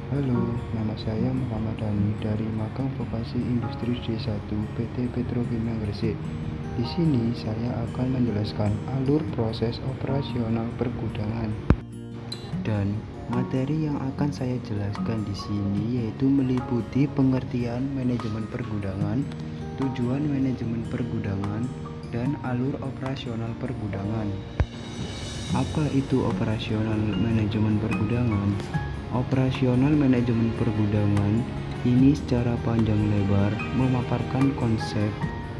Halo, nama saya Muhammad Dhani dari Magang Vokasi Industri D1 PT Petrokimia Gresik. Di sini saya akan menjelaskan alur proses operasional pergudangan. Dan materi yang akan saya jelaskan di sini yaitu meliputi pengertian manajemen pergudangan, tujuan manajemen pergudangan, dan alur operasional pergudangan. Apa itu operasional manajemen pergudangan? Operasional manajemen pergudangan ini secara panjang lebar memaparkan konsep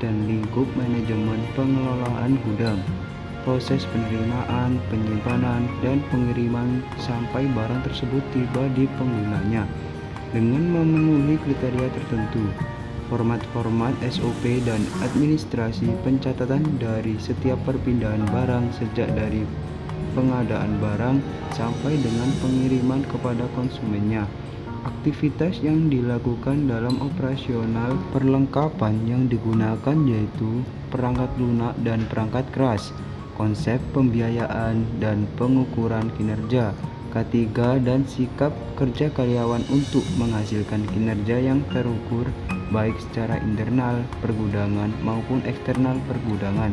dan lingkup manajemen pengelolaan gudang, proses penerimaan, penyimpanan, dan pengiriman sampai barang tersebut tiba di penggunanya dengan memenuhi kriteria tertentu. Format-format SOP dan administrasi pencatatan dari setiap perpindahan barang sejak dari pengadaan barang sampai dengan pengiriman kepada konsumennya. Aktivitas yang dilakukan dalam operasional perlengkapan yang digunakan yaitu perangkat lunak dan perangkat keras, konsep pembiayaan dan pengukuran kinerja, K3 dan sikap kerja karyawan untuk menghasilkan kinerja yang terukur baik secara internal pergudangan maupun eksternal pergudangan.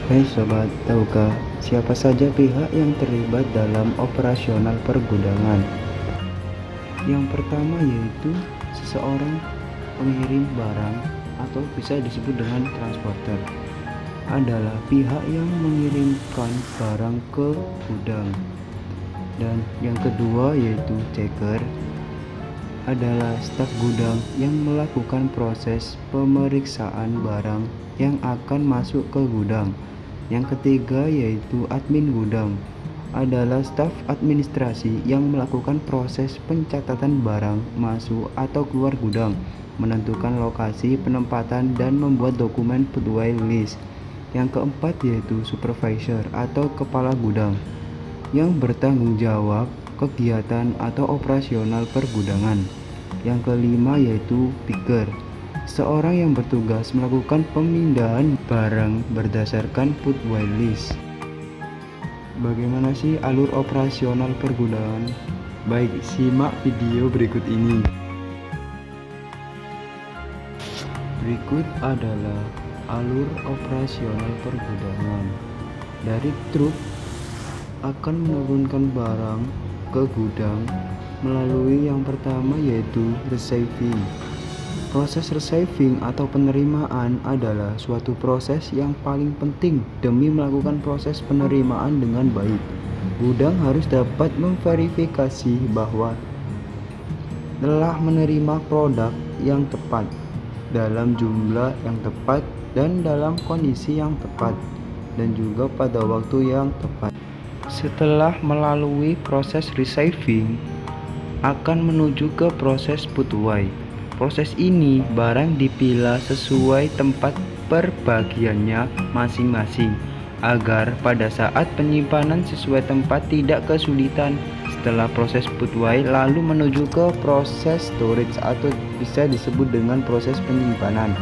Hai sobat, tahukah siapa saja pihak yang terlibat dalam operasional pergudangan? Yang pertama yaitu seseorang pengirim barang atau bisa disebut dengan transporter, adalah pihak yang mengirimkan barang ke gudang. Dan yang kedua yaitu checker, adalah staf gudang yang melakukan proses pemeriksaan barang yang akan masuk ke gudang. Yang ketiga yaitu admin gudang, adalah staf administrasi yang melakukan proses pencatatan barang masuk atau keluar gudang, menentukan lokasi penempatan dan membuat dokumen put away list. Yang keempat yaitu supervisor atau kepala gudang yang bertanggung jawab kegiatan atau operasional pergudangan. Yang kelima yaitu picker, seorang yang bertugas melakukan pemindahan barang berdasarkan put away list. Bagaimana sih alur operasional pergudangan? Baik, simak video berikut ini. Berikut adalah alur operasional pergudangan. Dari truk akan menurunkan barang ke gudang melalui yang pertama yaitu receiving. Proses receiving atau penerimaan adalah suatu proses yang paling penting demi melakukan proses penerimaan dengan baik. Gudang harus dapat memverifikasi bahwa telah menerima produk yang tepat, dalam jumlah yang tepat, dan dalam kondisi yang tepat, dan juga pada waktu yang tepat. Setelah melalui proses receiving, akan menuju ke proses put away. Proses ini barang dipilah sesuai tempat perbagiannya masing-masing agar pada saat penyimpanan sesuai tempat tidak kesulitan. Setelah proses put away lalu menuju ke proses storage atau bisa disebut dengan proses penyimpanan.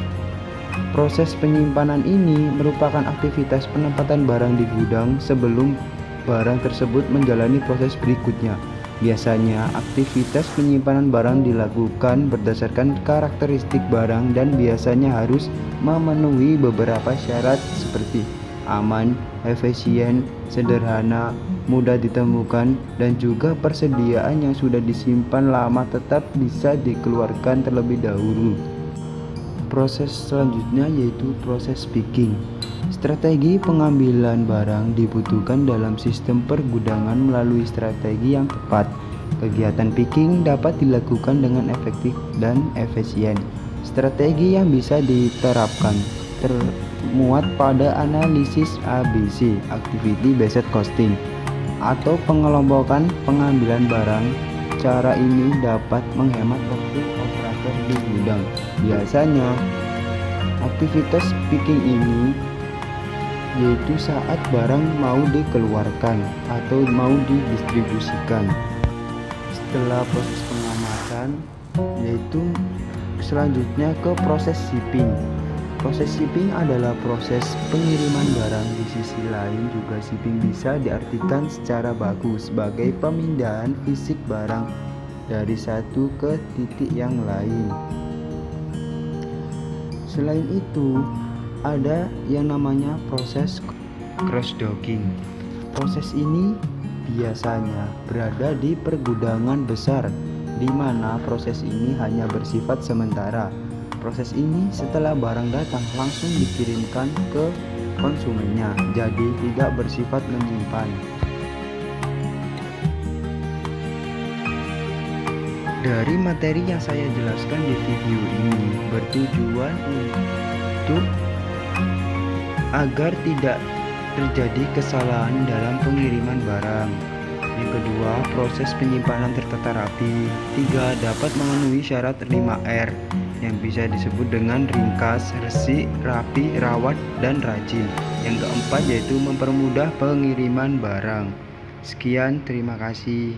Proses penyimpanan ini merupakan aktivitas penempatan barang di gudang sebelum barang tersebut menjalani proses berikutnya. Biasanya aktivitas penyimpanan barang dilakukan berdasarkan karakteristik barang dan biasanya harus memenuhi beberapa syarat seperti aman, efisien, sederhana, mudah ditemukan, dan juga persediaan yang sudah disimpan lama tetap bisa dikeluarkan terlebih dahulu. Proses selanjutnya yaitu proses picking. Strategi pengambilan barang dibutuhkan dalam sistem pergudangan melalui strategi yang tepat. Kegiatan picking dapat dilakukan dengan efektif dan efisien. Strategi yang bisa diterapkan termuat pada analisis ABC, Activity Based Costing, atau pengelompokan pengambilan barang. Cara ini dapat menghemat waktu operator di gudang. Biasanya, aktivitas picking ini yaitu saat barang mau dikeluarkan atau mau didistribusikan. Setelah proses pengamatan, yaitu selanjutnya ke proses shipping. Proses shipping adalah proses pengiriman barang. Di sisi lain juga shipping bisa diartikan secara bagus sebagai pemindahan fisik barang dari satu ke titik yang lain. Selain itu, ada yang namanya proses cross-docking. Proses ini biasanya berada di pergudangan besar, di mana proses ini hanya bersifat sementara. Proses ini setelah barang datang langsung dikirimkan ke konsumennya, jadi tidak bersifat menyimpan. Dari materi yang saya jelaskan di video ini bertujuan untuk agar tidak terjadi kesalahan dalam pengiriman barang. Yang kedua, proses penyimpanan tertata rapi. 3. Dapat memenuhi syarat 5R yang bisa disebut dengan ringkas, resik, rapi, rawat, dan rajin. Yang keempat yaitu mempermudah pengiriman barang. Sekian, terima kasih.